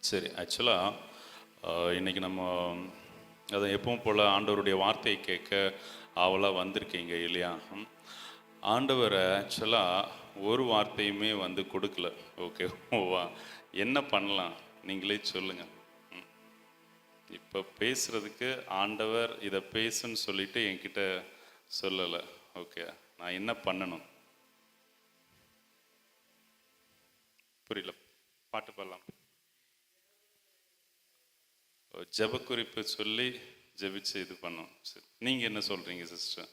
சரி, ஆக்சுவலாக இன்றைக்கி நம்ம அதை எப்பவும் போல் ஆண்டவருடைய வார்த்தையை கேட்க ஆவலாக வந்திருக்கீங்க இல்லையா? ஆண்டவரை ஆக்சுவலாக ஒரு வார்த்தையுமே வந்து கொடுக்கல. ஓகேவா? என்ன பண்ணலாம் நீங்களே சொல்லுங்கள். இப்போ பேசுகிறதுக்கு ஆண்டவர் இதை பேசுன்னு சொல்லிட்டு என்கிட்ட சொல்லலை. ஓகே, நான் என்ன பண்ணணும்? புரியல. பாட்டு பாடலாம். ஜெப குறிப்பு சொல்லி ஜெபிச்சு இது பண்ணோம். சரி, நீங்கள் என்ன சொல்கிறீங்க சிஸ்டர்?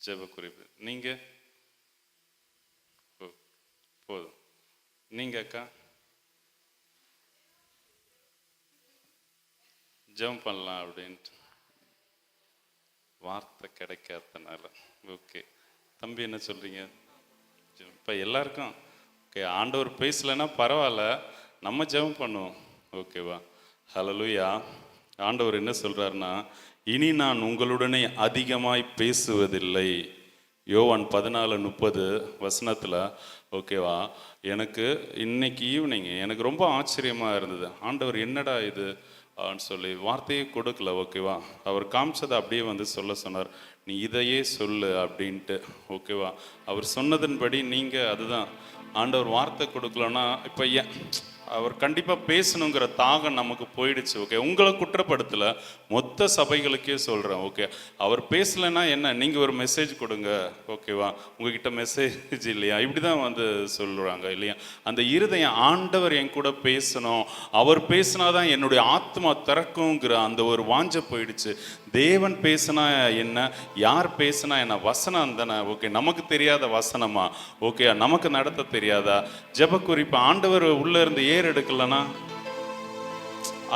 ஜெப குறிப்பு நீங்கள் போதும். நீங்கள் அக்கா ஜெபம் பண்ணலாம் அப்படின்ட்டு வார்த்தை கிடைக்காதனால. ஓகே, தம்பி என்ன சொல்கிறீங்க? இப்போ எல்லாருக்கும் ஓகே, ஆண்டவர் பேசலைன்னா பரவாயில்ல, நம்ம ஜெபம் பண்ணுவோம். ஓகேவா? ஹல்லேலூயா. ஆண்டவர் என்ன சொல்கிறாருன்னா, இனி நான் உங்களுடனே அதிகமாய் பேசுவதில்லை. யோவான் 14:30 ஓகேவா? எனக்கு இன்னைக்கு ஈவினிங் எனக்கு ரொம்ப ஆச்சரியமாக இருந்தது. ஆண்டவர் என்னடா இது சொல்லி வார்த்தையே கொடுக்கல. ஓகேவா? அவர் காமிச்சதை அப்படியே வந்து சொல்ல சொன்னார், நீ இதையே சொல்லு அப்படின்ட்டு. ஓகேவா? அவர் சொன்னதன்படி நீங்கள் அதுதான். ஆண்டவர் வார்த்தை கொடுக்கலன்னா இப்போ அவர் கண்டிப்பாக பேசணுங்கிற தாகம் நமக்கு போயிடுச்சு. ஓகே, உங்களை குற்றப்படுத்தலை, மொத்த சபைகளுக்கே சொல்கிறேன். ஓகே, அவர் பேசலைன்னா என்ன, நீங்கள் ஒரு மெசேஜ் கொடுங்க. ஓகேவா? உங்ககிட்ட மெசேஜ் இல்லையா? இப்படி தான் வந்து சொல்கிறாங்க இல்லையா? அந்த இருதயம் ஆண்டவர் என் கூட பேசணும், அவர் பேசினாதான் என்னுடைய ஆத்மா திறக்குங்கிற அந்த ஒரு வாஞ்சை போயிடுச்சு. தேவன் பேசினா என்ன, யார் பேசினா என்ன? வசனம் தானே. ஓகே, நமக்கு தெரியாத வசனமா? ஓகே, நமக்கு நடத்த தெரியாதா? ஜெப குறிப்பு ஆண்டவர் உள்ளே இருந்து எடுக்கலனா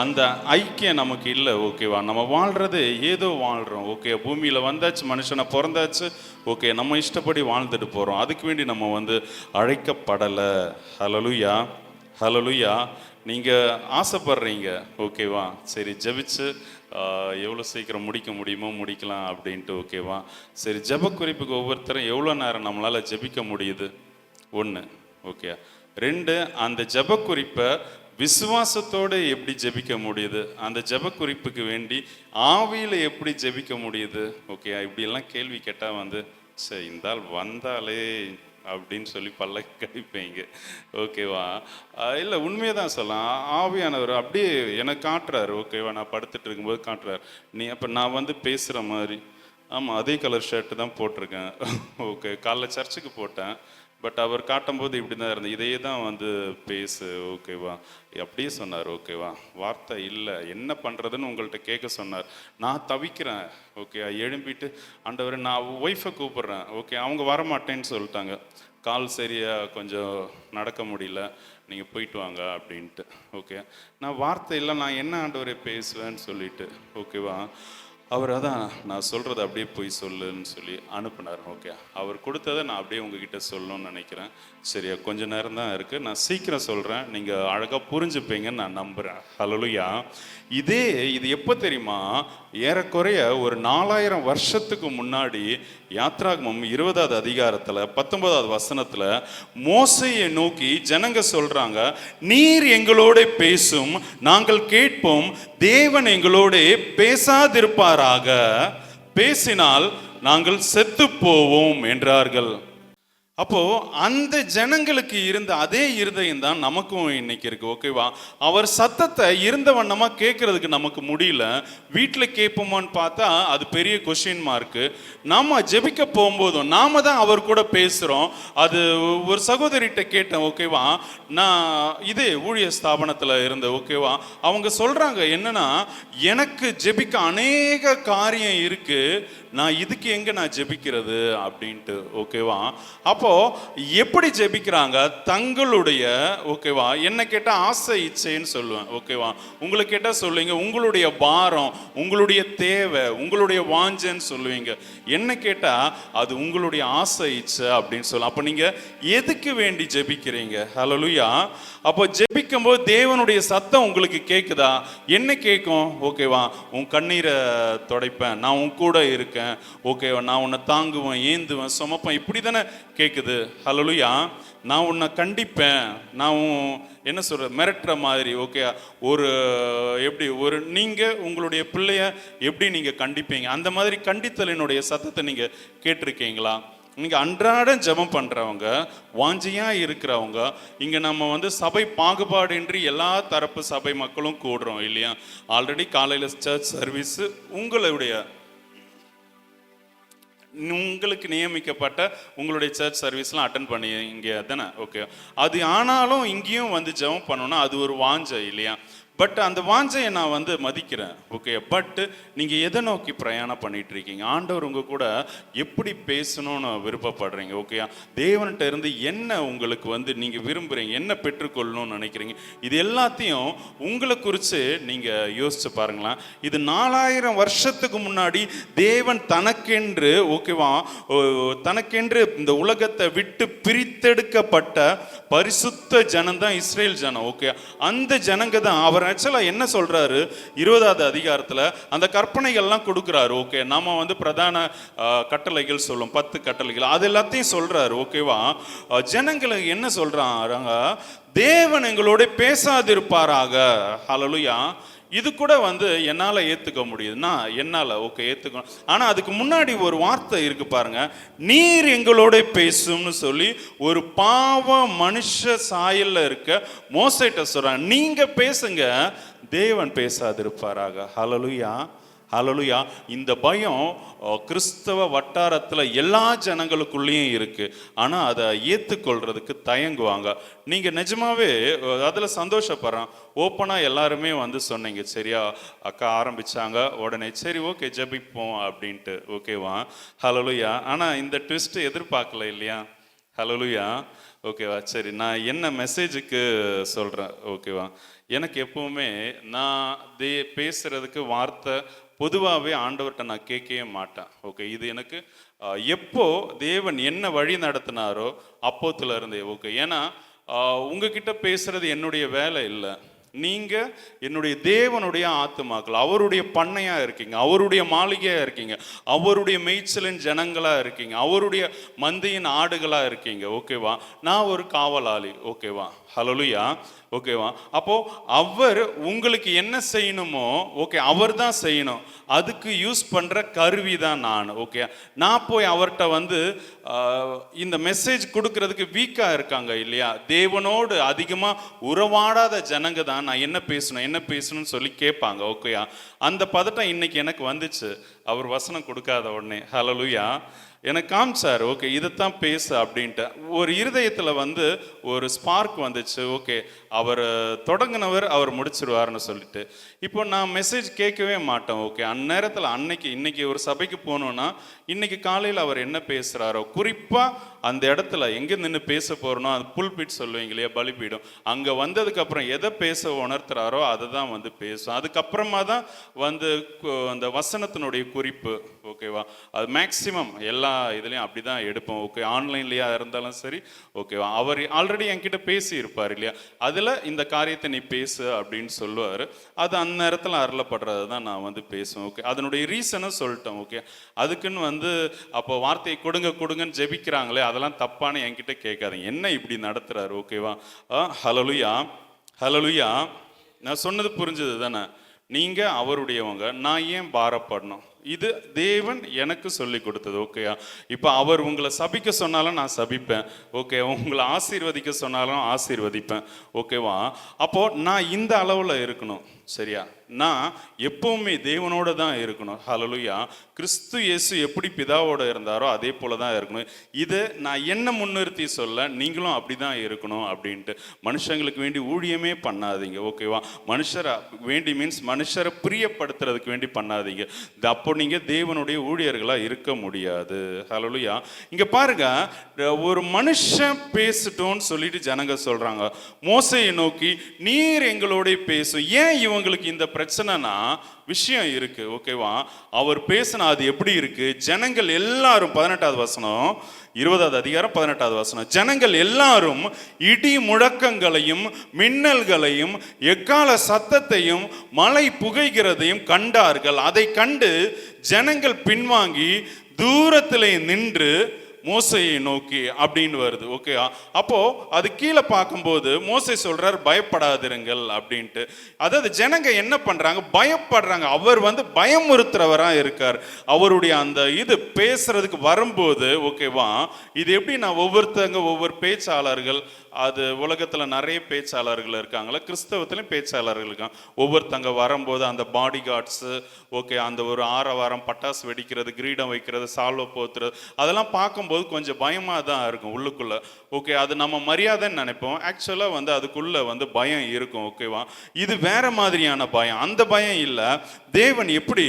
அந்த ஐக்கியம் நமக்கு இல்லை. ஓகேவா? நம்ம வாழ்றது ஏதோ வாழ்கிறோம். ஓகே, பூமியில் வந்தாச்சு, மனுஷனை பிறந்தாச்சு. ஓகே, நம்ம இஷ்டப்படி வாழ்ந்துட்டு போகிறோம். அதுக்கு வேண்டி நம்ம வந்து அழைக்கப்படலை. ஹல்லேலூயா, ஹல்லேலூயா. நீங்கள் ஆசைப்படுறீங்க. ஓகேவா? சரி, ஜெபிச்சு எவ்வளோ சீக்கிரம் முடிக்க முடியுமோ முடிக்கலாம் அப்படின்ட்டு. ஓகேவா? சரி, ஜெப குறிப்புக்கு ஒவ்வொருத்தரும் எவ்வளோ நேரம் நம்மளால் ஜெபிக்க முடியுது? 1. ஓகே. 2, அந்த ஜெப குறிப்பை விசுவாசத்தோடு எப்படி ஜெபிக்க முடியுது? அந்த ஜெப குறிப்புக்கு வேண்டி ஆவியில் எப்படி ஜெபிக்க முடியுது? ஓகே, இப்படியெல்லாம் கேள்வி கேட்டால் வந்து சரி இந்தால் வந்தாலே அப்படின்னு சொல்லி பல்ல கடிப்பீங்க. ஓகேவா? இல்லை, உண்மையை தான் சொல்லலாம். ஆவியானவர் அப்படியே எனக்கு காட்டுறாரு. ஓகேவா? நான் படுத்துட்டு இருக்கும்போது காட்டுறாரு. நீ அப்போ நான் வந்து பேசுகிற மாதிரி. ஆமாம், அதே கலர் ஷர்ட்டு தான் போட்டிருக்கேன். ஓகே, காலைல சர்ச்சுக்கு போட்டேன். பட் அவர் காட்டும்போது இப்படி தான் இருந்தது, இதையே தான் வந்து பேசு. ஓகேவா? அப்படியே சொன்னார். ஓகேவா? வார்த்தை இல்லை, என்ன பண்ணுறதுன்னு உங்கள்கிட்ட கேட்க சொன்னார். நான் தவிக்கிறேன். ஓகே, எழும்பிட்டு ஆண்டவர் நான் ஒய்ஃபை கூப்பிட்றேன். ஓகே, அவங்க வரமாட்டேன்னு சொல்லிட்டாங்க. கால் சரியாக கொஞ்சம் நடக்க முடியல, நீங்கள் போயிட்டு வாங்க அப்படின்ட்டு. ஓகே, நான் வார்த்தை இல்லை, நான் என்ன ஆண்டவரை பேசுவேன்னு சொல்லிட்டு. ஓகேவா? அவர் அதான் நான் சொல்கிறத அப்படியே போய் சொல்லுன்னு சொல்லி அனுப்புனார். ஓகே, அவர் கொடுத்ததை நான் அப்படியே உங்ககிட்ட சொல்லணும்னு நினைக்கிறேன். சரியா? கொஞ்சம் நேரம் தான் இருக்குது, நான் சீக்கிரம் சொல்கிறேன், நீங்கள் அழகாக புரிஞ்சுப்பீங்கன்னு நான் நம்புகிறேன். ஹல்லேலூயா. இது எப்போ தெரியுமா? ஏறக்குறைய ஒரு 4000 வருஷத்துக்கு முன்னாடி யாத்ராகமம் 20வது அதிகாரத்தில் 19வது வசனத்தில் மோசையை நோக்கி ஜனங்க சொல்கிறாங்க, நீர் எங்களோட பேசும், நாங்கள் கேட்போம், தேவன் எங்களோட பேசாதிருப்பாராக, பேசினால் நாங்கள் செத்து போவோம் என்றார்கள். அப்போ அந்த ஜனங்களுக்கு இருந்த அதே இருதயம் தான் நமக்கும் இன்னைக்கு இருக்கு. ஓகேவா? அவர் சத்தத்தை இருந்த வண்ணமா கேட்கறதுக்கு நமக்கு முடியல. வீட்டில் கேட்போமான்னு பார்த்தா அது பெரிய கொஸ்டின் மார்க்கு. நாம ஜெபிக்க போகும்போதும் நாம தான் அவர் கூட பேசுறோம். அது ஒரு சகோதரிகிட்ட கேட்டேன். ஓகேவா? நான் இதே ஊழிய ஸ்தாபனத்தில் இருந்த. ஓகேவா? அவங்க சொல்றாங்க என்னன்னா, எனக்கு ஜெபிக்க அநேக காரியம் இருக்கு, நான் இதுக்கு எங்க நான் ஜெபிக்கிறது அப்படின்ட்டு. ஓகேவா? அப்போ எப்படி ஜெபிக்கிறாங்க? தங்களுடைய ஓகேவா, என்ன கேட்டா ஆசை இச்சைன்னு சொல்லுவேன். ஓகேவா? உங்களை கேட்டா சொல்லுவீங்க உங்களுடைய பாரம், உங்களுடைய தேவை, உங்களுடைய வாஞ்சன்னு சொல்லுவீங்க. என்ன கேட்டா அது உங்களுடைய ஆசை இச்சை அப்படின்னு சொல்லுவோம். அப்ப நீங்க எதுக்கு வேண்டி ஜெபிக்கிறீங்க? ஹல்லேலூயா. அப்போ ஜெபிக்கும் போது தேவனுடைய சத்தம் உங்களுக்கு கேட்குதா? என்ன கேட்கும்? ஓகேவா? உன் கண்ணீரை துடைப்பேன், நான் உன் கூட இருக்கேன், இருக்கேன், ஓகே நான் உன்னை தாங்குவேன், ஏந்துவேன், சுமப்பேன், இப்படி தானே கேட்குது. ஹல்லேலூயா. நான் உன்னை கண்டிப்பேன், நான் என்ன சொல்ற மிரட்டுற மாதிரி, ஓகே ஒரு எப்படி ஒரு நீங்கள் உங்களுடைய பிள்ளைய எப்படி நீங்கள் கண்டிப்பீங்க, அந்த மாதிரி கண்டித்தலினுடைய சத்தத்தை நீங்கள் கேட்டிருக்கீங்களா? நீங்கள் அன்றாடம் ஜெபம் பண்ணுறவங்க, வாஞ்சியாக இருக்கிறவங்க, இங்கே நம்ம சபை பாகுபாடின்றி எல்லா தரப்பு சபை மக்களும் கூடுறோம் இல்லையா? ஆல்ரெடி காலையில் சர்ச் சர்வீஸு உங்களுக்கு நியமிக்கப்பட்ட உங்களுடைய சர்ச் சர்வீஸ்லாம் அட்டன் பண்ணி இங்கே தானே, ஓகே. அது ஆனாலும் இங்கேயும் ஜெபம் பண்ணோன்னா அது ஒரு வாஞ்சை இல்லையா? பட் அந்த வாஞ்சையை நான் மதிக்கிறேன், ஓகே. பட் நீங்கள் எதை நோக்கி பிரயாணம் பண்ணிட்டு இருக்கீங்க? ஆண்டவர் உங்கள் கூட எப்படி பேசணும்னு விருப்பப்படுறீங்க, ஓகே? தேவன்கிட்ட இருந்து என்ன உங்களுக்கு நீங்கள் விரும்புகிறீங்க, என்ன பெற்றுக்கொள்ளணும்னு நினைக்கிறீங்க? இது எல்லாத்தையும் உங்களை குறித்து நீங்கள் யோசிச்சு பாருங்களேன். இது 4000 வருஷத்துக்கு முன்னாடி தேவன் தனக்கென்று, ஓகேவா, தனக்கென்று இந்த உலகத்தை விட்டு பிரித்தெடுக்கப்பட்ட பரிசுத்த ஜனம் தான் இஸ்ரேல் ஜனம், ஓகே. அந்த ஜனங்க தான் அவர் ஆக்சுவலாக என்ன சொல்றாரு 20வது அதிகாரத்தில் அந்த கற்பனைகள்லாம் கொடுக்குறாரு, ஓகே. நாம பிரதான கட்டளைகள் சொல்லும் 10 கட்டளைகள், அது எல்லாத்தையும் சொல்றாரு, ஓகேவா. ஜனங்களுக்கு என்ன சொல்றாங்க? தேவன் எங்களோட பேசாதிருப்பாராக. ஹல்லேலூயா. இது கூட என்னால் ஏற்றுக்க முடியுதுன்னா என்னால் ஓகே ஏற்றுக்கணும். ஆனால் அதுக்கு முன்னாடி ஒரு வார்த்தை இருக்கு பாருங்க, நீர் எங்களோட பேசும்னு சொல்லி ஒரு பாவ மனுஷ சாயல்ல இருக்க மோசேட்ட சொல்றாங்க, நீங்க பேசுங்க, தேவன் பேசாதிருப்பாராக. ஹல்லேலூயா. ஹல்லேலூயா. இந்த பயம் கிறிஸ்தவ வட்டாரத்தில் எல்லா ஜனங்களுக்குள்ளேயும் இருக்கு. ஆனால் அதை ஏற்றுக்கொள்றதுக்கு தயங்குவாங்க. நீங்கள் நிஜமாவே அதில் சந்தோஷப்படுறேன். ஓப்பனாக எல்லாருமே சொன்னீங்க, சரியா அக்கா ஆரம்பிச்சாங்க உடனே சரி ஓகே ஜெபிப்போம் அப்படின்ட்டு, ஓகேவா. ஹல்லேலூயா. ஆனால் இந்த ட்விஸ்ட் எதிர்பார்க்கல இல்லையா? ஹல்லேலூயா. ஓகேவா. சரி, நான் என்ன மெசேஜுக்கு சொல்கிறேன், ஓகேவா. எனக்கு எப்பவுமே நான் பேசுறதுக்கு வார்த்தை பொதுவாகவே ஆண்டவர்கிட்ட நான் கேட்கவே மாட்டேன், ஓகே. இது எனக்கு எப்போ தேவன் என்ன வழி நடத்தினாரோ அப்போத்துல இருந்தே, ஓகே. ஏன்னா உங்ககிட்ட பேசுறது என்னுடைய வேலை இல்லை. நீங்க என்னுடைய தேவனுடைய ஆத்துமாக்கள், அவருடைய பண்ணையா இருக்கீங்க, அவருடைய மாளிகையா இருக்கீங்க, அவருடைய மேய்ச்சலின் ஜனங்களா இருக்கீங்க, அவருடைய மந்தையின் ஆடுகளா இருக்கீங்க, ஓகேவா. நான் ஒரு காவலாளி, ஓகேவா. ஹல்லேலூயா. ஓகேவா. அப்போ அவர் உங்களுக்கு என்ன செய்யணுமோ, ஓகே, அவர் தான் செய்யணும். அதுக்கு யூஸ் பண்ற கருவி தான் நான், ஓகே. நான் போய் அவர்கிட்ட இந்த மெசேஜ் கொடுக்கறதுக்கு வீக்கா இருக்காங்க இல்லையா? தேவனோடு அதிகமா உறவாடாத ஜனங்க தான் நான் என்ன பேசணும்னு சொல்லி கேட்பாங்க, ஓகேயா. அந்த பதட்டம் இன்னைக்கு எனக்கு வந்துச்சு அவர் வசனம் கொடுக்காத உடனே. ஹல்லேலூயா. எனக்கு காமிச்சார், ஓகே இதைத்தான் பேச அப்படின்ட்டு. ஒரு இருதயத்தில் ஒரு ஸ்பார்க் வந்துச்சு, ஓகே அவர் தொடங்கினவர் அவர் முடிச்சிருவார்னு சொல்லிட்டு. இப்போ நான் மெசேஜ் கேட்கவே மாட்டேன், ஓகே. அந்நேரத்தில் இன்னைக்கு ஒரு சபைக்கு போகணுன்னா இன்னைக்கு காலையில் அவர் என்ன பேசுகிறாரோ, குறிப்பாக அந்த இடத்துல எங்கே நின்று பேச போகிறனோ அது புல்பிட் சொல்லுவீங்க இல்லையா, பலிபீடம், அங்கே வந்ததுக்கப்புறம் எதை பேச உணர்த்துறாரோ அதை தான் பேசும். அதுக்கப்புறமா தான் அந்த வசனத்தினுடைய குறிப்பு, ஓகேவா. அது மேக்சிமம் எல்லா இதுலேயும் அப்படி தான் எடுப்போம், ஓகே. ஆன்லைன்லேயா இருந்தாலும் சரி, ஓகேவா. அவர் ஆல்ரெடி என்கிட்ட பேசி இருப்பார் இல்லையா, அதில் இந்த காரியத்தை நீ பேசு அப்படின்னு சொல்லுவார். அது அந்த நேரத்தில் அருளப்படுறது தான் நான் பேசுவேன், ஓகே. அதனுடைய ரீசனை சொல்லிட்டேன், ஓகே. அதுக்குன்னு அப்போ வார்த்தையை கொடுங்கன்னு ஜெபிக்கிறாங்களே, அதெல்லாம் தப்பான என்கிட்ட கேட்காதீங்க, என்ன இப்படி நடத்துறாரு, ஓகேவா. ஹல்லேலூயா. ஹல்லேலூயா. நான் சொன்னது புரிஞ்சது தானே? நீங்கள் அவருடையவங்க, நான் ஏன் பாரப்படணும்? இது தேவன் எனக்கு சொல்லி கொடுத்தது, ஓகேயா. இப்போ அவர் உங்களை சபிக்க சொன்னாலும் நான் சபிப்பேன், ஓகே. உங்களை ஆசீர்வதிக்க சொன்னாலும் ஆசீர்வதிப்பேன், ஓகேவா. அப்போ நான் இந்த அளவில் இருக்கணும், சரியா. நான் எப்பவுமே தேவனோட தான் இருக்கணும். ஹல்லேலூயா. கிறிஸ்து இயேசு எப்படி பிதாவோட இருந்தாரோ அதே போல தான் இருக்கணும். இதை நான் என்ன முன்னிறுத்தி சொல்ல, நீங்களும் அப்படி தான் இருக்கணும் அப்படின்ட்டு. மனுஷங்களுக்கு வேண்டி ஊழியமே பண்ணாதீங்க, ஓகேவா. மனுஷரை வேண்டி மீன்ஸ் மனுஷரை பிரியப்படுத்துறதுக்கு வேண்டி பண்ணாதீங்க. அப்போ நீங்க தேவனுடைய ஊழியர்களா இருக்க முடியாது. ஹல்லேலூயா. இங்க பாருங்க, ஒரு மனுஷன் பேசட்டும்னு சொல்லிட்டு ஜனங்க சொல்றாங்க, மோசேயை நோக்கி நீர் எங்களோட பேசும். ஏன் இவங்க இவங்களுக்கு இந்த பிரச்சனைனா விஷயம் இருக்கு, ஓகேவா? அவர் பேசினா அது எப்படி இருக்கு? ஜனங்கள் எல்லாரும் 18வது வசனம், 20வது அதிகாரம் 18வது வசனம், ஜனங்கள் எல்லாரும் இடி முழக்கங்களையும் மின்னல்களையும் எக்கால சத்தத்தையும் மழை புகைகிறதையும் கண்டார்கள். அதை கண்டு ஜனங்கள் பின்வாங்கி தூரத்திலே நின்று மோசையை நோக்கி அப்படின்னு வருது, ஓகே? அப்போ அது கீழே பார்க்கும்போது மோசை சொல்றார் பயப்படாதிருங்கள் அப்படின்ட்டு. அதாவது ஜனங்க என்ன பண்றாங்க? பயப்படுறாங்க. அவர் பயமுறுத்துறவரா இருக்கார். அவருடைய அந்த இது பேசுறதுக்கு வரும்போது, ஓகேவா, இது எப்படி நான் ஒவ்வொரு பேச்சாளர்கள், அது உலகத்துல நிறைய பேச்சாளர்கள் இருக்காங்களா, கிறிஸ்தவத்திலும் பேச்சாளர்கள் இருக்காங்க. ஒவ்வொருத்தங்க வரும்போது அந்த பாடி கார்ட்ஸு, ஓகே, அந்த ஒரு ஆரவாரம், பட்டாசு வெடிக்கிறது, கிரீடம் வைக்கிறது, சால்வை போத்துறது, அதெல்லாம் பார்க்கும்போது கொஞ்சம் பயமா தான் இருக்கும் உள்ளுக்குள்ள, ஓகே? அது நம்ம மரியாதைன்னு நினைப்போம், ஆக்சுவலா அதுக்குள்ள பயம் இருக்கும், ஓகேவா? இது வேற மாதிரியான பயம். அந்த பயம் இல்லை. தேவன் எப்படி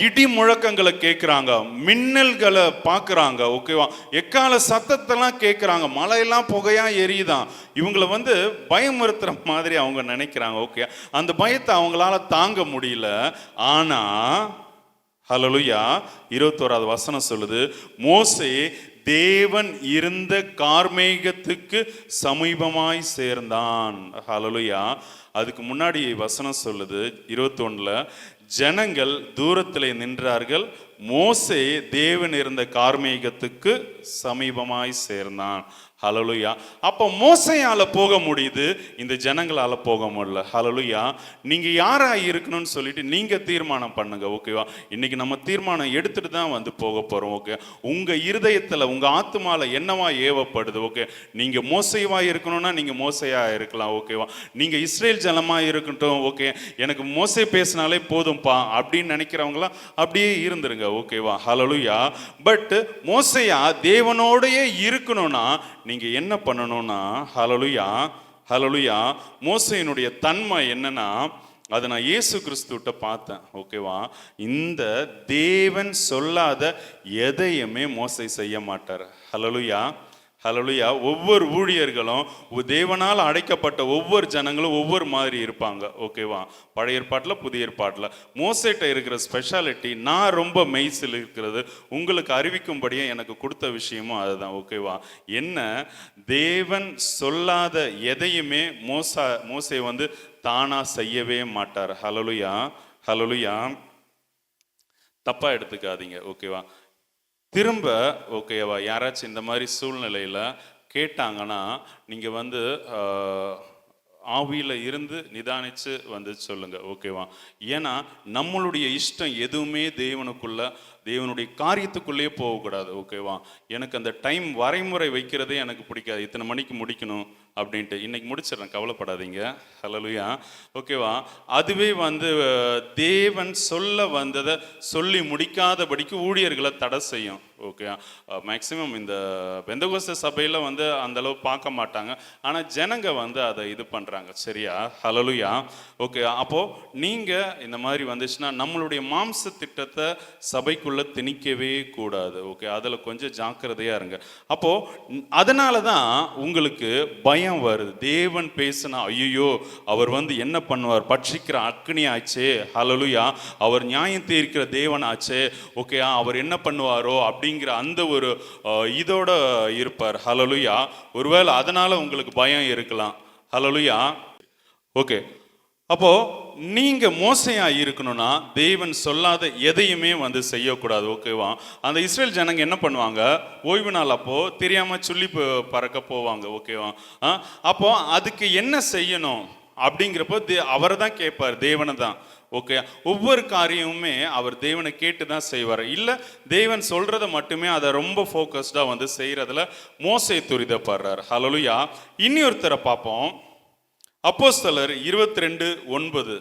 இடி முழக்கங்களை கேட்குறாங்க, மின்னல்களை பார்க்குறாங்க, ஓகேவா, எக்கால சத்தத்தெல்லாம் கேட்குறாங்க, மழையெல்லாம் புகையா எரியுதான். இவங்களை பயமுறுத்துற மாதிரி அவங்க நினைக்கிறாங்க, ஓகே? அந்த பயத்தை அவங்களால தாங்க முடியல. ஆனா ஹல்லேலூயா, 21வது வசனம் சொல்லுது, மோசே தேவன் இருந்த கார்மேகத்துக்கு சமீபமாய் சேர்ந்தான். ஹல்லேலூயா. அதுக்கு முன்னாடி வசனம் சொல்லுது 21ல, ஜனங்கள் தூரத்திலே நின்றார்கள், மோசே தேவன் இருந்த கார்மேகத்துக்கு சமீபமாய் சேர்ந்தான். ஹல்லேலூயா. அப்போ மோசையால போக முடியுது, இந்த ஜனங்களால போக முடியல. ஹல்லேலூயா. நீங்க யாரா இருக்கணும்னு சொல்லிட்டு நீங்க தீர்மானம் பண்ணுங்க, ஓகேவா? இன்னைக்கு நம்ம தீர்மானம் எடுத்துட்டு தான் போக போறோம், ஓகே? உங்க இருதயத்துல, உங்க ஆத்துமால என்னவா ஏவப்படுது, ஓகே? நீங்க மோசைவா இருக்கணும்னா நீங்க மோசையா இருக்கலாம், ஓகேவா? நீங்க இஸ்ரேல் ஜனமா இருக்கட்டும், ஓகே, எனக்கு மோசே பேசினாலே போதும்பா அப்படின்னு நினைக்கிறவங்களாம் அப்படியே இருந்துருங்க, ஓகேவா? ஹல்லேலூயா. பட் மோசையா தேவனோடயே இருக்கணும்னா நீங்க என்ன பண்ணணும்னா, ஹல்லேலூயா, ஹல்லேலூயா, மோசேயினுடைய தன்மை என்னன்னா, அதை நான் இயேசு கிறிஸ்துவிட்ட பார்த்தேன், ஓகேவா? இந்த தேவன் சொல்லாத எதையுமே மோசே செய்ய மாட்டார். ஹல்லேலூயா, ஹல்லேலூயா. ஒவ்வொரு ஊழியர்களும் தேவனால் அடைக்கப்பட்ட ஒவ்வொரு ஜனங்களும் ஒவ்வொரு மாதிரி இருப்பாங்க, ஓகேவா? பழைய ஏற்பாட்டில் புதிய ஏற்பாட்டில் மோசேட்ட இருக்கிற ஸ்பெஷாலிட்டி, நான் ரொம்ப மெய்சில் இருக்கிறது உங்களுக்கு அறிவிக்கும்படியே எனக்கு கொடுத்த விஷயமும் அதுதான், ஓகேவா? என்ன, தேவன் சொல்லாத எதையுமே மோசே தானா செய்யவே மாட்டார். ஹல்லேலூயா, ஹல்லேலூயா. தப்பா எடுத்துக்காதீங்க, ஓகேவா? திரும்ப, ஓகேவா, யாராச்சும் இந்த மாதிரி சூழ்நிலையில் கேட்டாங்கன்னா நீங்கள் ஆவியில் இருந்து நிதானித்து சொல்லுங்க, ஓகேவா? ஏன்னா நம்மளுடைய இஷ்டம் எதுவுமே தேவனுடைய காரியத்துக்குள்ளேயே போகக்கூடாது, ஓகேவா? எனக்கு அந்த டைம் வரைமுறை வைக்கிறதே எனக்கு பிடிக்காது. இத்தனை மணிக்கு முடிக்கணும் அப்படின்ட்டு இன்னைக்கு முடிச்சிடறேன், கவலைப்படாதீங்க. ஹல்லேலூயா, ஓகேவா? அதுவே தேவன் சொல்ல வந்ததை சொல்லி முடிக்காதபடிக்கு ஊழியர்களை தடை செய்யும், ஓகே? மேக்சிமம் இந்த பெந்தகோஸ்தே சபையில் அந்த அளவு பார்க்க மாட்டாங்க, ஆனால் ஜனங்க அதை இது பண்ணுறாங்க, சரியா? ஹல்லேலூயா, ஓகே? அப்போது நீங்கள் இந்த மாதிரி வந்துச்சுன்னா நம்மளுடைய மாம்ச திட்டத்தை சபைக்குள்ளே திணிக்கவே கூடாது, ஓகே? அதில் கொஞ்சம் ஜாக்கிரதையாக இருங்க. அப்போது அதனால தான் உங்களுக்கு பயம் வருது. தேவன் பேசினா ஐயோ அவர் என்ன பண்ணுவார், பட்சிக்கிற அக்னி ஆச்சே, ஹல்லேலூயா, அவர் நியாயம் தீர்க்கிற தேவன் ஆச்சே, ஓகே, அவர் என்ன பண்ணுவாரோ அப்படிங்கிற அந்த ஒரு இதோட இருப்பார். ஹல்லேலூயா. ஒருவேளை அதனால உங்களுக்கு பயம் இருக்கலாம். ஹல்லேலூயா, ஓகே? அப்போ நீங்க மோசையா இருக்கணும்னா தேவன் சொல்லாத எதையுமே செய்யக்கூடாது, ஓகேவா? அந்த இஸ்ரேல் ஜனங்க என்ன பண்ணுவாங்க, ஓய்வு நாள் அப்போ தெரியாம சுள்ளி பறக்க போவாங்க, ஓகேவா? அப்போ அதுக்கு என்ன செய்யணும் அப்படிங்கிறப்போ அவரை தான் கேட்பார், தேவனை தான், ஓகே? ஒவ்வொரு காரியமுமே அவர் தேவனை கேட்டு தான் செய்வார். இல்லை தேவன் சொல்றத மட்டுமே அதை ரொம்ப ஃபோக்கஸ்டாக செய்யறதுல மோசே துரிதப்படுறார். ஹல்லேலூயா. இன்னொருத்தரை பார்ப்போம், அப்போஸ்தலர் 22:9.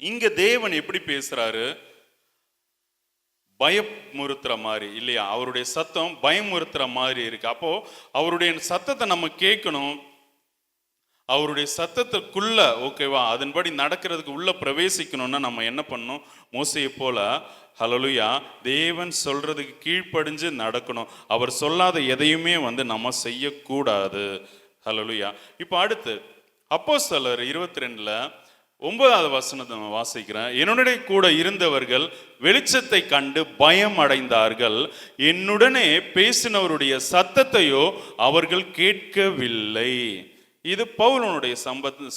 இங்க தேவன் எப்படி பேசுறாரு, பயமுறுத்துற மாதிரி இல்லையா? அவருடைய சத்தம் பயமுறுத்துற மாதிரி இருக்கு. அப்போ அவருடைய சத்தத்தை நம்ம கேட்கணும், அவருடைய சத்தத்துக்குள்ள, ஓகேவா, அதன்படி நடக்கிறதுக்கு உள்ள பிரவேசிக்கணும்னா நம்ம என்ன பண்ணணும், மோசையை போல, ஹல்லேலூயா, தேவன் சொல்றதுக்கு கீழ்ப்படிஞ்சு நடக்கணும். அவர் சொல்லாத எதையுமே நம்ம செய்யக்கூடாது. ஹல்லேலூயா. இப்போ அடுத்து அப்போஸ்தலர் 22ல 9வது வசனத்தை நான் வாசிக்கிறேன். என்னுடனே கூட இருந்தவர்கள் வெளிச்சத்தை கண்டு பயம் அடைந்தார்கள். என்னுடனே பேசினவருடைய சத்தத்தையோ அவர்கள் கேட்கவில்லை. இது பவுலனுடைய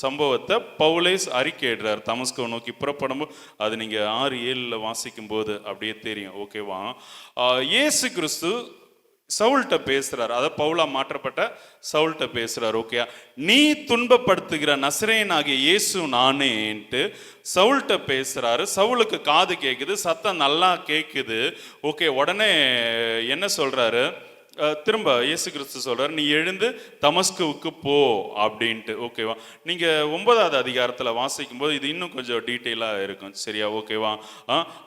சம்பவத்தை பவுலே அறிக்கையிடுறார். தமஸ்கோ நோக்கி புறப்படும். அது நீங்க 6:7 வாசிக்கும் போது அப்படியே தெரியும். ஓகேவா? இயேசு கிறிஸ்து சவுல்கிட்ட பேசுறாரு. அதாவது பவுலா மாற்றப்பட்ட சவுல்கிட்ட பேசுறாரு. ஓகே, நீ துன்பப்படுத்துகிற நசரேயனாகிய இயேசு நானேன்ட்டு சவுல்கிட்ட பேசுறாரு. சவுலுக்கு காது கேட்குது, சத்தம் நல்லா கேட்குது. ஓகே, உடனே என்ன சொல்றாரு? திரும்ப இயேசு கிறிஸ்து சொல்றாரு, நீ எழுந்து தமஸ்குவுக்கு போ அப்படின்ட்டு. ஓகேவா? நீங்க 9வது அதிகாரத்தில் வாசிக்கும் போது இது இன்னும் கொஞ்சம் டீட்டெயிலாக இருக்கும். சரியா? ஓகேவா?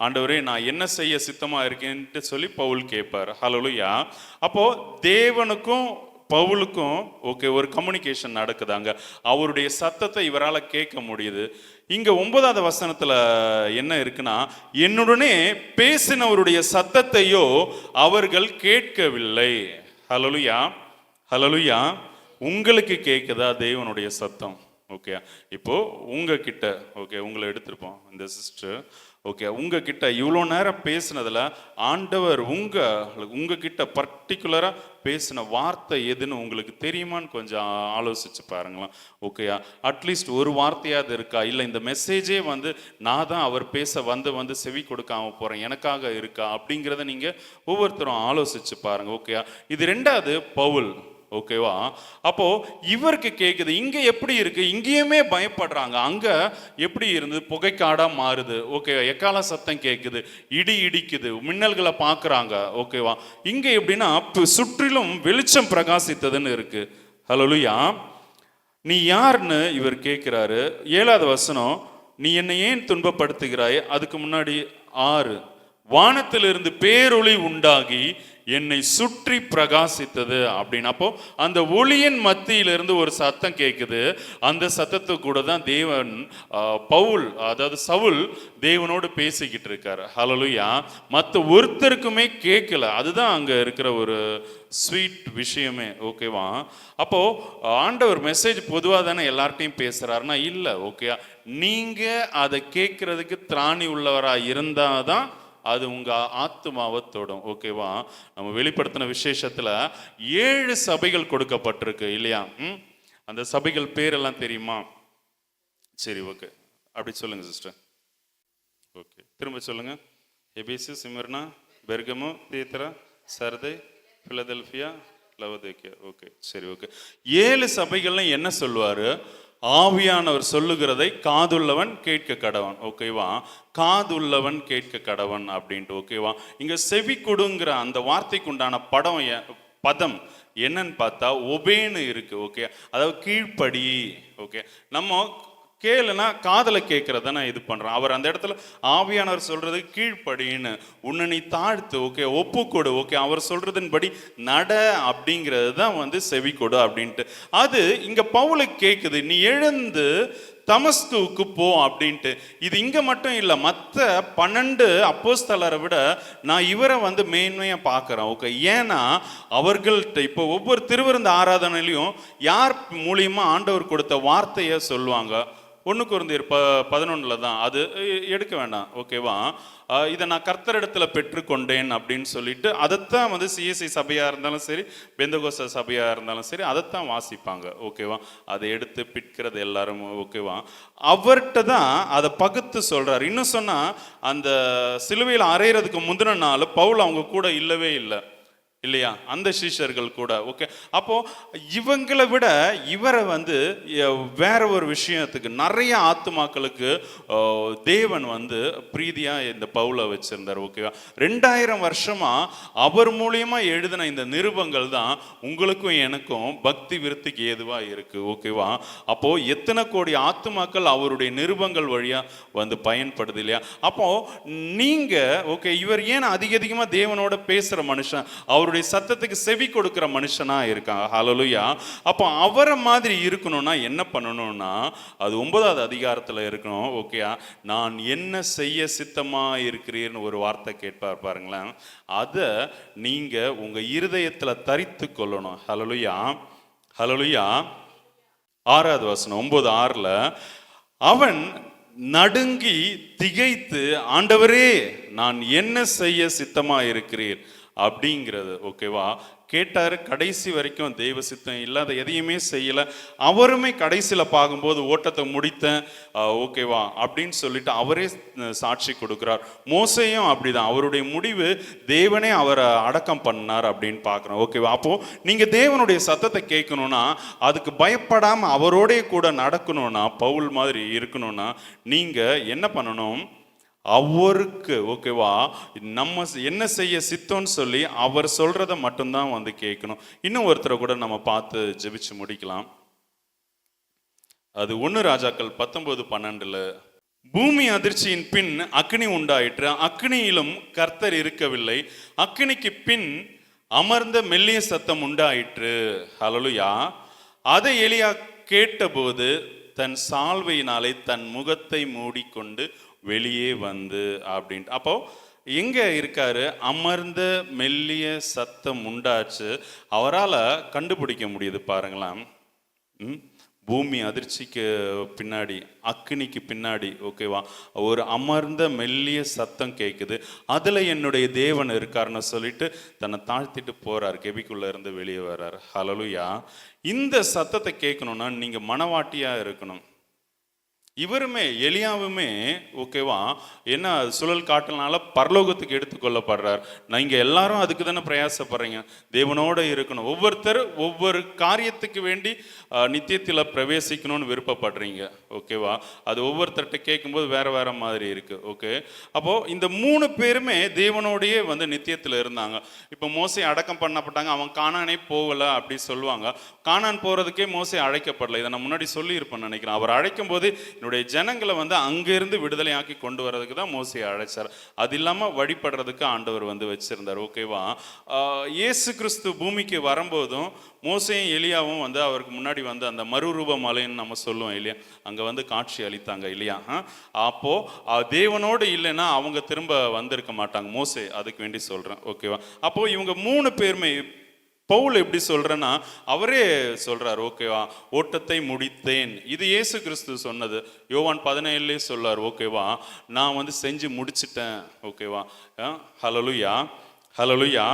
ஆண்டவரே, நான் என்ன செய்ய சித்தமா இருக்கேன்ட்டு சொல்லி பவுல் கேட்பார். ஹல்லேலூயா. அப்போ தேவனுக்கும் பவுலுக்கும் ஓகே ஒரு கம்யூனிகேஷன் நடக்குதாங்க. அவருடைய சத்தத்தை இவரால் கேட்க முடியுது. இங்க 9வது வசனத்துல என்ன இருக்குன்னா, என்னுடனே பேசினவருடைய சத்தத்தையோ அவர்கள் கேட்கவில்லை. ஹல்லேலூயா, ஹல்லேலூயா. உங்களுக்கு கேட்குதா தேவனுடைய சத்தம்? ஓகே, இப்போ உங்ககிட்ட ஓகே உங்களை எடுத்திருப்போம் இந்த சிஸ்டர். ஓகே, உங்ககிட்ட இவ்வளோ நேரம் பேசினதுல ஆண்டவர் உங்ககிட்ட பர்டிகுலராக பேசின வார்த்தை எதுன்னு உங்களுக்கு தெரியுமான்னு கொஞ்சம் ஆலோசிச்சு பாருங்களேன். ஓகேயா? அட்லீஸ்ட் ஒரு வார்த்தையாவது இருக்கா? இல்லை இந்த மெசேஜே நான் தான் அவர் பேச வந்து செவி கொடுக்காம போகிறேன், எனக்காக இருக்கா அப்படிங்கிறத நீங்கள் ஒவ்வொருத்தரும் ஆலோசிச்சு பாருங்க. ஓகேயா? இது 2வது பவுல். ஓகேவா? அப்போ இவருக்கு கேக்குது. இங்க எப்படி இருக்கு? இங்கேயுமே பயப்படுறாங்க. அங்க எப்படி இருந்து புகைக்காடா மாறுது. ஓகே, எக்கால சத்தம் கேக்குது, இடி இடிக்குது, மின்னல்களை பாக்குறாங்க. ஓகேவா? இங்க எப்படின்னா சுற்றிலும் வெளிச்சம் பிரகாசித்ததுன்னு இருக்கு. ஹல்லேலூயா. நீ யாருன்னு இவர் கேட்கிறாரு. 7வது வசனம், நீ என்னை ஏன் துன்பப்படுத்துகிறாய்? அதுக்கு முன்னாடி 6, வானத்திலிருந்து பேரொளி உண்டாகி என்னை சுற்றி பிரகாசித்தது அப்படின்னு. அப்போ அந்த ஒளியின் மத்தியிலிருந்து ஒரு சத்தம் கேட்குது. அந்த சத்தத்தை கூட தான் தேவன் பவுல் அதாவது சவுல் தேவனோடு பேசிக்கிட்டு இருக்காரு. ஹல்லேலூயா. மற்ற ஒருத்தருக்குமே கேட்கல. அதுதான் அங்க இருக்கிற ஒரு ஸ்வீட் விஷயமே. ஓகேவா? அப்போ ஆண்டவர் மெசேஜ் பொதுவாக தானே எல்லார்ட்டையும் பேசுறாருன்னா இல்லை. ஓகே, நீங்க அதை கேட்கறதுக்கு திராணி உள்ளவரா இருந்தாதான் அது உங்க ஆத்துமாவை தொடும். ஓகேவா? நம்ம வெளிப்படுத்தின விசேஷத்துல 7 சபைகள் கொடுக்கப்பட்டிருக்கு இல்லையா? அந்த சபைகள் பேரெல்லாம் தெரியுமா? சரி, ஓகே, அப்படி சொல்லுங்க சிஸ்டர். ஓகே, திரும்ப சொல்லுங்க. எபேசு, Smyrna, பெர்கமு, தியத்தீரா, Sardis, Philadelphia, Laodicea. Okay, சரி, ஓகே. 7 சபைகள்லாம் என்ன சொல்லுவாரு? ஆவியானவர் சொல்லுகிறதை காதுள்ளவன் கேட்க கடவன். ஓகேவா? காதுள்ளவன் கேட்க கடவன் அப்படின்ட்டு. ஓகேவா? இங்க செவி கொடுங்கிற அந்த வார்த்தைக்கு உண்டான பதம் என்னன்னு பார்த்தா ஒபேன்னு இருக்கு. ஓகே, அதாவது கீழ்ப்படி. ஓகே, நம்ம கேளுனா காதலை கேட்கறத இது பண்றேன். அவர் அந்த இடத்துல ஆவியானவர் சொல்றது கீழ்ப்படின்னு, உன்னை நீ தாழ்த்து. ஓகே, ஒப்புக்கொடு. ஓகே, அவர் சொல்றதின்படி நட அப்படிங்கிறது தான் செவி கொடு அப்படின்ட்டு. அது இங்க பவுலுக்கு கேட்குது, நீ எழுந்து தமஸ்குவுக்கு போ அப்படின்ட்டு. இது இங்க மட்டும் இல்லை, மற்ற 12 அப்போஸ்தலரை விட நான் இவரை மேன்மையா பார்க்கிறேன். ஓகே, ஏன்னா அவர்கள்ட்ட இப்போ ஒவ்வொரு திருவிருந்து ஆராதனையிலையும் யார் மூலியமா ஆண்டவர் கொடுத்த வார்த்தையை சொல்லுவாங்க. 1 கொரிந்தியர் 11 தான். அது எடுக்க வேண்டாம். ஓகேவா? இதை நான் கர்த்தரிடத்தில் பெற்றுக்கொண்டேன் அப்படின்னு சொல்லிட்டு அதைத்தான் சிஎஸ்ஐ சபையாக இருந்தாலும் சரி, பெந்தகோஸ்தே சபையாக இருந்தாலும் சரி, அதைத்தான் வாசிப்பாங்க. ஓகேவா? அதை எடுத்து பிற்கிறது எல்லாரும். ஓகேவா? அவர்கிட்ட தான் அதை பகுத்து சொல்றாரு. இன்னும் சொன்னா அந்த சிலுவையில் அறையிறதுக்கு முந்தின நாள் பவுல் அவங்க கூட இல்லவே இல்லை இல்லையா? அந்த சீஷர்கள் கூட. ஓகே, அப்போ இவங்களை விட இவரை வேற ஒரு விஷயத்துக்கு நிறைய ஆத்துமாக்களுக்கு தேவன் பிரீதியா இந்த பவுலை வச்சிருந்தார். ஓகேவா? 2000 வருஷமா அவர் மூலியமா எழுதின இந்த நிருபங்கள் தான் உங்களுக்கும் எனக்கும் பக்தி விருத்திக்கு ஏதுவா இருக்கு. ஓகேவா? அப்போ எத்தனை கோடி ஆத்துமாக்கள் அவருடைய நிருபங்கள் வழியா பயன்படுது இல்லையா? அப்போ நீங்க ஓகே, இவர் ஏன் அதிகமா தேவனோட பேசுற மனுஷன், அவருடைய சத்தத்துக்கு செவி கொடுக்கிற மனுஷனா இருக்காங்க. ஹல்லேலூயா. அப்போ அவரை மாதிரி இருக்கணும்னா என்ன பண்ணணும்னா அது 9வது அதிகாரத்துல இருக்கணும். ஓகே, நான் என்ன செய்ய சித்தமா இருக்கிறீர்னு ஒரு வார்த்தை கேட்பார் பாருங்களேன். அதை நீங்க உங்க இருதயத்துல தரித்து கொள்ளணும். ஹல்லேலூயா, ஹல்லேலூயா. 6வது வசனம் 9:6 அவன் நடுங்கி திகைத்து, ஆண்டவரே நான் என்ன செய்ய சித்தமா இருக்கிறீர் அப்படிங்கிறது. ஓகேவா? கேட்டாரு. கடைசி வரைக்கும் தெய்வ சித்தம் இல்லாத எதையுமே செய்யல. அவருமே கடைசியில பார்க்கும்போது ஓட்டத்தை முடித்தேன், ஓகேவா அப்படின்னு சொல்லிட்டு அவரே சாட்சி கொடுக்கிறார். மோசேயும் அப்படிதான், அவருடைய முடிவு தேவனே அவரை அடக்கம் பண்ணார் அப்படின்னு பார்க்குறோம். ஓகேவா? அப்போ நீங்க தேவனுடைய சத்தத்தை கேட்கணும்னா, அதுக்கு பயப்படாம அவரோடே கூட நடக்கணும்னா, பவுல் மாதிரி இருக்கணும்னா நீங்க என்ன பண்ணணும்? அவருக்கு ஓகேவா நம்ம என்ன செய்ய சித்தம்னு சொல்லி அவர் சொல்றத மட்டும்தான் வந்து கேட்கணும். இன்னும் ஒருத்தரை கூட நம்ம பார்த்து ஜெபிச்சு முடிக்கலாம். அது 1 ராஜாக்கள் 19:12. பூமி அதிர்ச்சியின் பின் அக்னி உண்டாயிற்று, அக்னியிலும் கர்த்தர் இருக்கவில்லை, அக்னிக்கு பின் அமர்ந்த மெல்லிய சத்தம் உண்டாயிற்று. ஹல்லேலூயா. அதை எலியா கேட்டபோது தன் சால்வையினாலே தன் முகத்தை மூடிக்கொண்டு வெளியே வந்து அப்படின்ட்டு. அப்போ எங்க இருக்காரு? அமர்ந்த மெல்லிய சத்தம் உண்டாச்சு. அவரால் கண்டுபிடிக்க முடியுது பாருங்களேன். பூமி அதிர்ச்சிக்கு பின்னாடி, அக்னிக்கு பின்னாடி ஓகேவா ஒரு அமர்ந்த மெல்லிய சத்தம் கேட்குது. அதில் என்னுடைய தேவன் இருக்காருன்னு சொல்லிட்டு தன்னை தாழ்த்திட்டு போறார், கெபிக்குள்ள இருந்து வெளியே வர்றார். ஹல்லேலூயா. இந்த சத்தத்தை கேட்கணும்னா நீங்க மனவாட்டியா இருக்கணும். இவருமே எலியாவுமே ஓகேவா என்ன சுழல் காட்டுனால பரலோகத்துக்கு எடுத்துக்கொள்ளப்படுறார். நீங்க எல்லாரும் அதுக்கு தானே பிரயாசப்படுறீங்க, தேவனோட இருக்கணும். ஒவ்வொருத்தர் ஒவ்வொரு காரியத்துக்கு வேண்டி நித்தியத்தில் பிரவேசிக்கணும்னு விருப்பப்படுறீங்க. ஓகேவா? அது ஒவ்வொருத்தர்கிட்ட கேட்கும்போது வேற வேற மாதிரி இருக்கு. ஓகே, அப்போ இந்த 3 பேருமே தேவனோடையே வந்து நித்தியத்தில் இருந்தாங்க. இப்போ மோசே அடக்கம் பண்ணப்பட்டாங்க, அவன் கானானே போகல அப்படி சொல்லுவாங்க. கானான் போறதுக்கே மோசே அழைக்கப்படல. இதை நான் முன்னாடி சொல்லியிருப்பேன்னு நினைக்கிறேன். அவர் அழைக்கும் போது ஜனங்களை வந்து அங்கிருந்து விடுதலையாக்கி கொண்டு வர்றதுக்கு தான் மோசே அழைச்சார். அது இல்லாம வழிபடுறதுக்கு ஆண்டவர் வந்து வச்சிருந்தார். ஓகேவா? இயேசு கிறிஸ்து பூமிக்கு வரும்போதும் மோசேயும் எலியாவும் வந்து அவருக்கு முன்னாடி வந்து அந்த மறுரூப மலைன்னு நம்ம சொல்லுவோம் இல்லையா, அங்க வந்து காட்சி அளித்தாங்க இல்லையா. அப்போ தேவனோடு இல்லைன்னா அவங்க திரும்ப வந்திருக்க மாட்டாங்க. மோசே அதுக்கு வேண்டி சொல்றேன். ஓகேவா? அப்போ இவங்க 3 பேருமே பவுல் எப்படி சொல்றேன்னா அவரே சொல்றார். ஓகேவா? ஓட்டத்தை முடித்தேன், இது இயேசு கிறிஸ்து சொன்னது. யோவான் 17 சொல்லார். ஓகேவா? நான் வந்து செஞ்சு முடிச்சிட்டேன். ஓகேவா? ஹல்லேலூயா, ஹல்லேலூயா.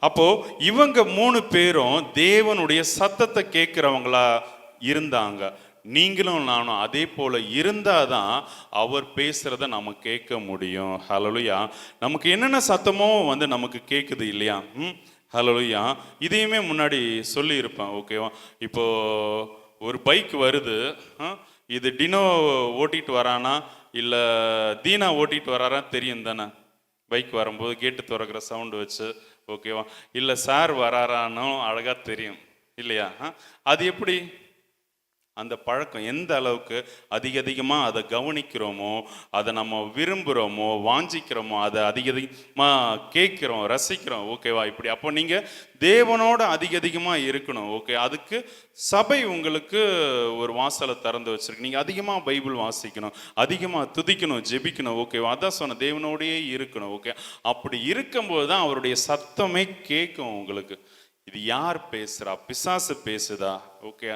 அப்போ இவங்க 3 பேரும் தேவனுடைய சத்தத்தை கேட்கிறவங்களா இருந்தாங்க. நீங்களும் நானும் அதே போல இருந்தாதான் அவர் பேசுறத நம்ம கேட்க முடியும். ஹல்லேலூயா. நமக்கு என்னென்ன சத்தமோ வந்து நமக்கு கேட்குது இல்லையா. ஹல்லேலூயா. இதையுமே முன்னாடி சொல்லியிருப்பேன். ஓகேவா? இப்போ ஒரு பைக் வருது, இது டினோ ஓட்டிட்டு வரானா இல்லை தீனா ஓட்டிட்டு வராரா தெரியும் தானே. பைக் வரும்போது கேட்டு திறக்கிற சவுண்டு வச்சு. ஓகேவா? இல்லை சார் வராரானோ அழகாக தெரியும் இல்லையா. அது எப்படி அந்த பழக்கம் எந்த அளவுக்கு அதிகமாக அதை கவனிக்கிறோமோ, அதை நம்ம விரும்புகிறோமோ, வாஞ்சிக்கிறோமோ, அதை அதிகமாக கேட்குறோம், ரசிக்கிறோம். ஓகேவா? இப்படி அப்போ நீங்கள் தேவனோட அதிகமாக இருக்கணும். ஓகே, அதுக்கு சபை உங்களுக்கு ஒரு வாசலை திறந்து வச்சிருக்கு. நீங்கள் அதிகமாக பைபிள் வாசிக்கணும், அதிகமாக துதிக்கணும், ஜெபிக்கணும். ஓகேவா? அதான் சொன்ன, தேவனோடையே இருக்கணும். ஓகே, அப்படி இருக்கும்போது தான் அவருடைய சத்தமே கேட்கும் உங்களுக்கு. இது யார் பேசுறா? பிசாசு பேசுதா? ஓகே,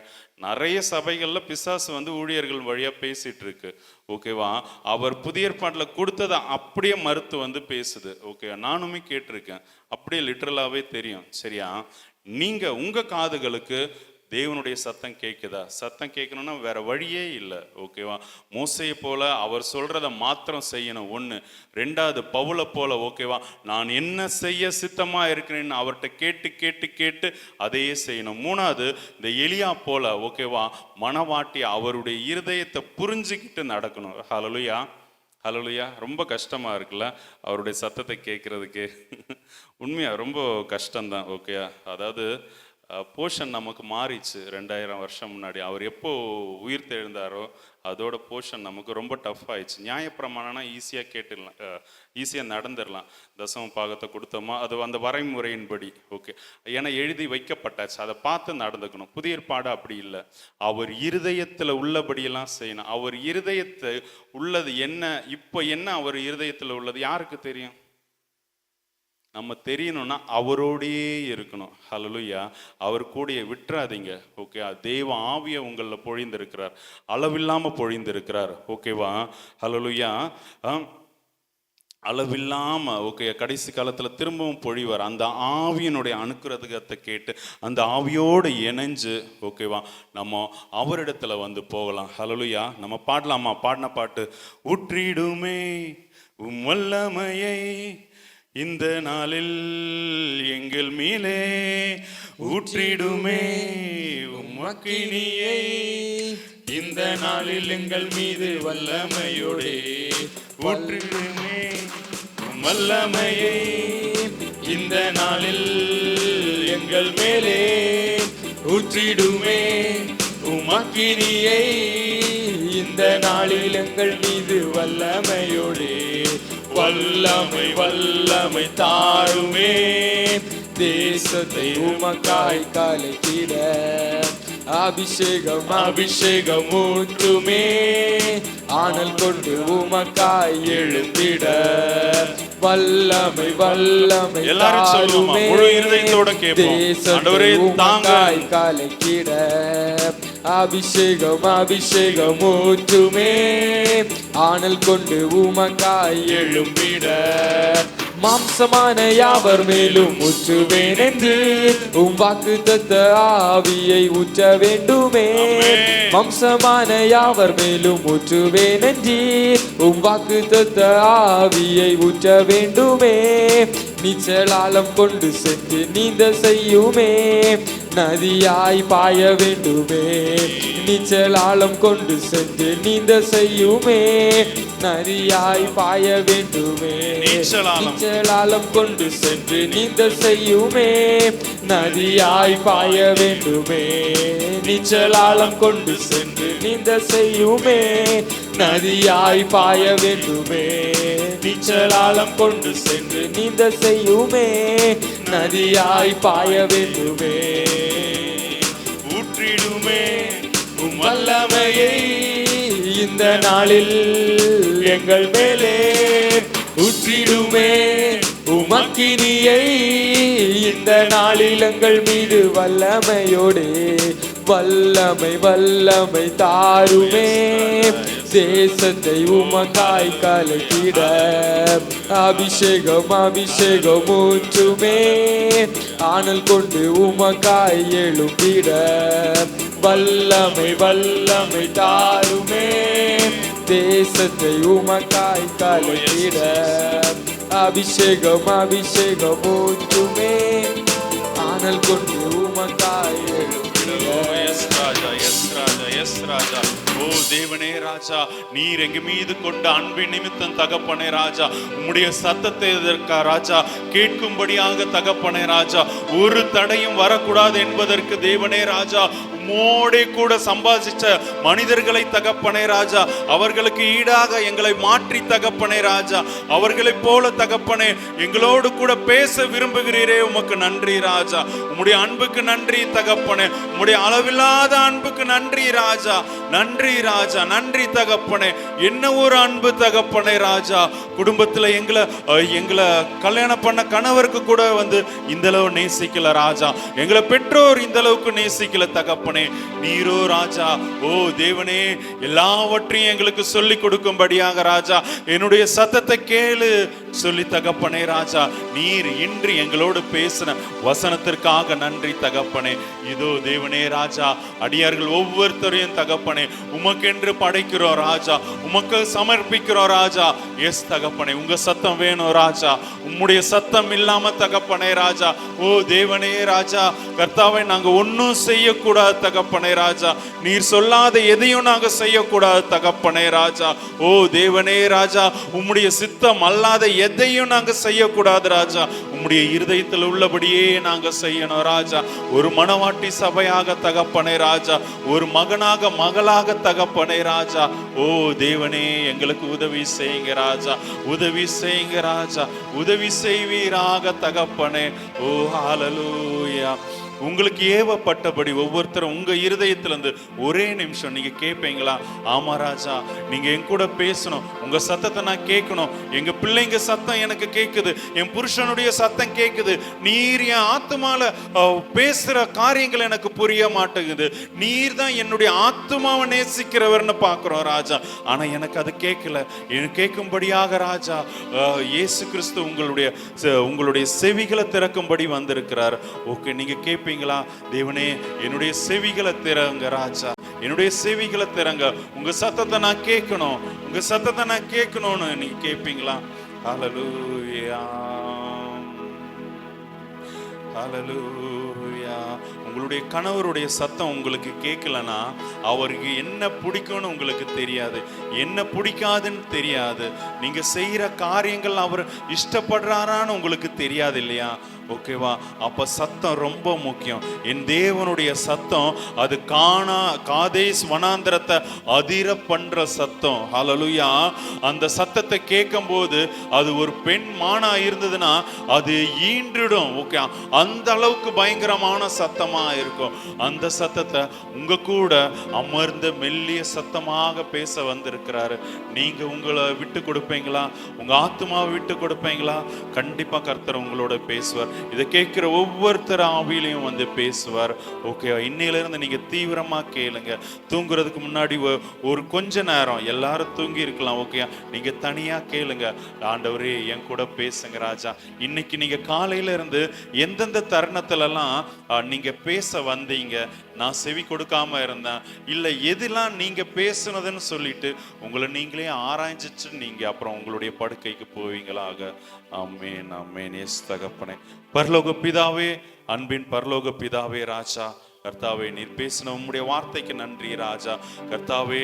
நிறைய சபைகளில் பிசாசு வந்து ஊழியர்கள் வழியாக பேசிட்டு இருக்கு. ஓகேவா? அவர் புதிய ஏற்பாட்டில் கொடுத்ததை அப்படியே மறுத்து வந்து பேசுது. ஓகே, நானுமே கேட்டிருக்கேன், அப்படியே லிட்டரலாகவே தெரியும். சரியா? நீங்கள் உங்கள் காதுகளுக்கு தேவனுடைய சத்தம் கேட்குதா? சத்தம் கேட்கணும்னா வேற வழியே இல்லை. ஓகேவா? மோசையை போல அவர் சொல்றத மாத்திரம் செய்யணும். 1. 2வது பவுலை போல ஓகேவா நான் என்ன செய்ய சித்தமா இருக்கிறேன்னு அவர்கிட்ட கேட்டு கேட்டு கேட்டு அதையே செய்யணும். 3வது இந்த எலியா போல ஓகேவா மனவாட்டி அவருடைய இருதயத்தை புரிஞ்சுக்கிட்டு நடக்கணும். ஹல்லேலூயா, ஹல்லேலூயா. ரொம்ப கஷ்டமா இருக்குல்ல அவருடைய சத்தத்தை கேட்கறதுக்கு. உண்மையா ரொம்ப கஷ்டம்தான். ஓகேயா? அதாவது போர்ஷன் நமக்கு மாறிச்சு 2000 வருஷம் முன்னாடி. அவர் எப்போ உயிர் தெழுந்தாரோ அதோட போர்ஷன் நமக்கு ரொம்ப டஃப் ஆயிடுச்சு. நியாயப்பிரமாணம்னா ஈஸியாக கேட்டுடலாம், ஈஸியாக நடந்துடலாம். தசம பாகத்தை கொடுத்தோமா அது அந்த வரைமுறையின்படி. ஓகே, ஏன்னா எழுதி வைக்கப்பட்டாச்சு, அதை பார்த்து நடந்துக்கணும். புதிய ஏற்பாடு அப்படி இல்லை. அவர் இருதயத்தில் உள்ளபடியெல்லாம் செய்யணும். அவர் இருதயத்தை உள்ளது என்ன, இப்போ என்ன அவர் இருதயத்தில் உள்ளது யாருக்கு தெரியும்? நம்ம தெரியணும்னா அவரோடையே இருக்கணும். ஹல்லேலூயா. அவர் கூடயே விட்டுறாதீங்க. ஓகே, தேவ ஆவியை உங்களில் பொழிந்திருக்கிறார், அளவில்லாமல் பொழிந்திருக்கிறார். ஓகேவா? ஹல்லேலூயா. அளவில்லாம ஓகே, கடைசி காலத்தில் திரும்பவும் பொழிவார். அந்த ஆவியினுடைய அனுக்கிரகத்தை கேட்டு அந்த ஆவியோடு இணைஞ்சு ஓகேவா நம்ம அவரிடத்துல வந்து போகலாம். ஹல்லேலூயா. நம்ம பாடலாமா? பாடின பாட்டு, ஊற்றிடுமே உம் வல்லமையை இந்த நாளில் எங்கள் மேலே, ஊற்றிடுமே உம் அக்கினியை இந்த நாளில் எங்கள் மீது வல்லமையோடே, ஊற்றிடுமே உம் வல்லமையை இந்த நாளில் எங்கள் மேலே, ஊற்றிடுமே உம் அக்கினியை இந்த நாளில் எங்கள் மீது வல்லமையோடே, வல்லமை வல்லமை தாருமே, தேசத்தை உமக்காய் கலைத்திட அபிஷேகம் அபிஷேகம் ஊற்றுமே, ஆனல் கொண்டு உமக்காய் எழுந்திட வல்லமை வல்லமை தாருமே, தேசத்தை உமக்காய் கலைத்திட அபிஷேகம் அபிஷேகம் ஊற்றுமே, ஆனல் கொண்டு உமக்காய் எழும்பிட, மாம்சமான யாவர் மேலும் ஊற்றுவேன் என்று உம் வாக்குத்தத்த ஆவியை ஊற்ற வேண்டுமே, மாம்சமான யாவர் மேலும் ஊற்றுவேன் என்று உம் வாக்குத்தத்த ஆவியை ஊற்ற வேண்டுமே, நீச்சலாலம் கொண்டு சென்று நீந்த செய்யுமே, நதியாய் பாய வேண்டுமே, நீச்சலாலம் கொண்டு சென்று நீந்த செய்யுமே, நதியாய் பாய வேண்டுமே, நீச்சலாலம் கொண்டு சென்று நீந்த செய்யுமே, நதியாய் பாய வேண்டுமே, நீச்சலாலம் கொண்டு சென்று நீந்த செய்யுமே, நதியாய் பாய வேண்டுமே, நீச்சலாலம் கொண்டு சென்று நீந்த செய்யுமே, நதியாய் பாய வேண்டுமே, ஊற்றிடுமே உம் வல்லமையை இந்த நாளில் எங்கள் மேலே, ஊற்றிடுமே உம் அக்கினியை இந்த நாளில் எங்கள் மீது வல்லமையோடே, வல்லமை வல்லமை தாருமே, தேசத்தை உமக்காய் கலைத்திட அபிஷேகம் அபிஷேகம் ஊற்றுமே, ஆனல் கொண்டு உமக்காய் எழும்பிட வல்லமை வல்லமை தாருமே, தேசத்தை உமக்காய் கலைத்திட அபிஷேகம் அபிஷேகம் ஊற்றுமே, ஆனல் கொண்டு உமக்காய் எழும்பிட. ராஜா, ஓ தேவனே ராஜா, நீர் எங்க மீது கொண்ட அன்பின் நிமித்தம் தகப்பனே ராஜா, உம்முடைய சத்தத்தை எதற்கா ராஜா கேட்கும்படியாக தகப்பனே ராஜா, ஒரு தடையும் வரக்கூடாது என்பதற்கு தேவனே ராஜா உம்மோடே கூட சம்பாதிச்ச மனிதர்களை தகப்பனே ராஜா, அவர்களுக்கு ஈடாக எங்களை மாற்றி தகப்பனே ராஜா, அவர்களைப் போல தகப்பனே எங்களோடு கூட பேச விரும்புகிறீரே, உமக்கு நன்றி ராஜா, உம்முடைய அன்புக்கு நன்றி தகப்பனே, உம்முடைய அளவில்லாத அன்புக்கு நன்றி ராஜா, நன்றி ராஜா, நன்றி தகப்பனே. என்ன ஒரு அன்பு தகப்பனே ராஜா, குடும்பத்துல எங்களை கல்யாணம் பண்ண கணவருக்கு கூட வந்து இந்த அளவு நேசிக்கல ராஜா, எங்களை பெற்றோர் இந்த அளவுக்கு நேசிக்கல தகப்பனே, நீரோ ராஜா, ஓ தேவனே எல்லாவற்றையும் எங்களுக்கு சொல்லி கொடுக்கும்படியாக ராஜா, என்னுடைய சத்தத்தை கேளு சொல்லி தகப்பனே ராஜா, நீர் இன்று எங்களோடு பேசின வசனத்திற்காக நன்றி தகப்பனே. இதோ தேவனே ராஜா, அடியார்கள் ஒவ்வொருத்தரையும் தகப்பனே உமக்கென்று படைக்கிறோம் ராஜா, உமக்கு சமர்ப்பிக்கிறோம் ராஜா. எஸ் தகப்பனே, உங்க சத்தம் வேணும் ராஜா, உம்முடைய சத்தம் இல்லாம தகப்பனே ராஜா, ஓ தேவனே ராஜா கர்த்தாவை நாங்க ஒன்னும் செய்யக்கூடாது தகப்பனே ராஜா, நீர் சொல்லாத எதையும் நாங்க செய்யக்கூடாது தகப்பனே ராஜா, ஓ தேவனே ராஜா, உம்முடைய சித்தம் அல்லாத எதையும் நாங்க செய்யக்கூடாது ராஜா, உம்முடைய இருதயத்தில் உள்ளபடியே நாங்க செய்யணும் ராஜா. ஒரு மனவாட்டி சபையாக தகப்பனே ராஜா, ஒரு மகனாக மகளாக தகப்பனே ராஜா, ஓ தேவனே எங்களுக்கு உதவி செய்யுங்க ராஜா, உதவி செய்யுங்க ராஜா, உதவி செய்வீராக தகப்பனே. ஓ ஹல்லேலூயா. உங்களுக்கு ஏவப்பட்டபடி ஒவ்வொருத்தரும் உங்க இருதயத்திலிருந்து ஒரே நிமிஷம் நீங்க கேட்பீங்களா? ஆமா ராஜா, நீங்க என் கூட பேசணும், உங்க சத்தத்தை நான் கேட்கணும், எங்க பிள்ளைங்க சத்தம் எனக்கு கேட்குது, என் புருஷனுடைய சத்தம் கேட்குது, நீர் என் ஆத்துமால பேசுற காரியங்கள் எனக்கு புரிய மாட்டேங்குது, நீர் தான் என்னுடைய ஆத்துமாவை நேசிக்கிறவர்னு பார்க்கிறோம் ராஜா. ஆனா எனக்கு அது கேட்கல. எனக்கு கேட்கும்படியாக ராஜா இயேசு கிறிஸ்து உங்களுடைய செவிகளை திறக்கும்படி வந்திருக்கிறார். ஓகே, நீங்க கேட்பீங்களா? தேவனே, என்னுடைய செவிகளை திறங்க ராஜா, என்னுடைய செவிகளை திறங்க, உங்க சத்தத்தை நான் கேட்கணும், உங்க சத்தத்தை நான் கேட்கணும்னு நீங்க கேட்பீங்களா? ஹல்லேலூயா, ஹல்லேலூயா. உங்களுடைய கணவருடைய சத்தம் உங்களுக்கு கேட்கலனா அவருக்கு என்ன பிடிக்கும்னு உங்களுக்கு தெரியாது, என்ன பிடிக்காதுன்னு தெரியாது, நீங்க செய்யற காரியங்கள் அவர் இஷ்டப்படுறாரான்னு உங்களுக்கு தெரியாது இல்லையா? ஓகேவா? அப்ப சத்தம் ரொம்ப முக்கியம். என் தேவனுடைய சத்தம் அது காதேஸ் வனாந்தரத்தை அதிர பண்ற சத்தம். ஹல்லேலூயா. அந்த சத்தத்தை கேட்கும் போது அது ஒரு பெண் மானா இருந்ததுன்னா அது ஈன்றிடும். ஓகே, அந்த அளவுக்கு பயங்கரமான சத்தமா இருக்கும். அந்த சத்தத்தை உங்க கூட அமர்ந்த மெல்லிய சத்தமாக பேச வந்திருக்கிறாரு. நீங்க உங்களை விட்டு கொடுப்பீங்களா? உங்க ஆத்துமாவை விட்டு கொடுப்பீங்களா? கண்டிப்பா கர்த்தர் உங்களோட பேசுவார். இதை கேட்கிற ஒவ்வொருத்தர் ஆவியிலையும் வந்து பேசுவார். ஓகே, இன்னையிலிருந்து நீங்க தீவிரமா கேளுங்க. தூங்குறதுக்கு முன்னாடி ஒரு கொஞ்ச நேரம் எல்லாரும் தூங்கி இருக்கலாம். ஓகே, நீங்க தனியா கேளுங்க. ஆண்டவரே, என் கூட பேசுங்க ராஜா. இன்னைக்கு நீங்க காலையில இருந்து எந்தெந்த தருணத்துலலாம் நீங்க பேச வந்தீங்க, நான் செவி கொடுக்காம இருந்தேன், இல்ல எதெல்லாம் நீங்க பேசுனதுன்னு சொல்லிட்டு உங்களை நீங்களே ஆராய்ஞ்சிச்சு நீங்க அப்புறம் உங்களுடைய படுக்கைக்கு போவீங்களாக. ஆமென், ஆமென். எஸ் தகப்பனே, பரலோக பிதாவே, அன்பின் பரலோக பிதாவே ராஜா, கர்த்தாவே, நீர் பேசின உம்முடைய வார்த்தைக்கு நன்றி ராஜா. கர்த்தாவே,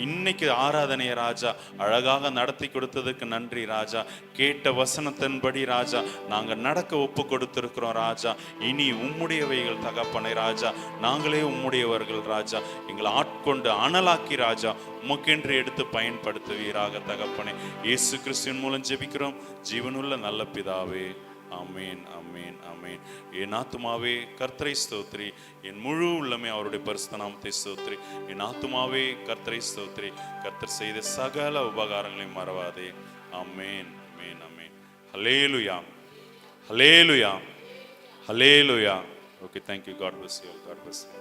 இன்னைக்கு ஆராதனைய ராஜா அழகாக நடத்தி கொடுத்ததுக்கு நன்றி ராஜா. கேட்ட வசனத்தின்படி ராஜா நாங்க நடக்க ஒப்பு கொடுத்திருக்கிறோம் ராஜா. இனி உம்முடையவைகள் தகப்பனை ராஜா, நாங்களே உம்முடையவர்கள் ராஜா. எங்களை ஆட்கொண்டு அனலாக்கி ராஜா உமக்கென்று எடுத்து பயன்படுத்துவீராக தகப்பனே. இயேசு கிறிஸ்துவின் மூலம் ஜெபிக்கிறோம் ஜீவனுள்ள நல்ல பிதாவே. ஆமேன், ஆமேன், ஆமேன். என் ஆத்துமாவே கர்த்தரை ஸ்தோத்திரி, என் முழு உள்ளமே அவருடைய பரிசுத்த நாமத்தை ஸ்தோத்திரி. என் ஆத்துமாவே கர்த்தரை ஸ்தோத்திரி, கர்த்தர் செய்த சகல உபகாரங்களையும் மறவாதே. ஆமேன், ஆமேன், ஆமேன். ஹல்லேலூயா, ஹல்லேலூயா, ஹல்லேலூயா. Okay, thank you. God bless you. God bless you.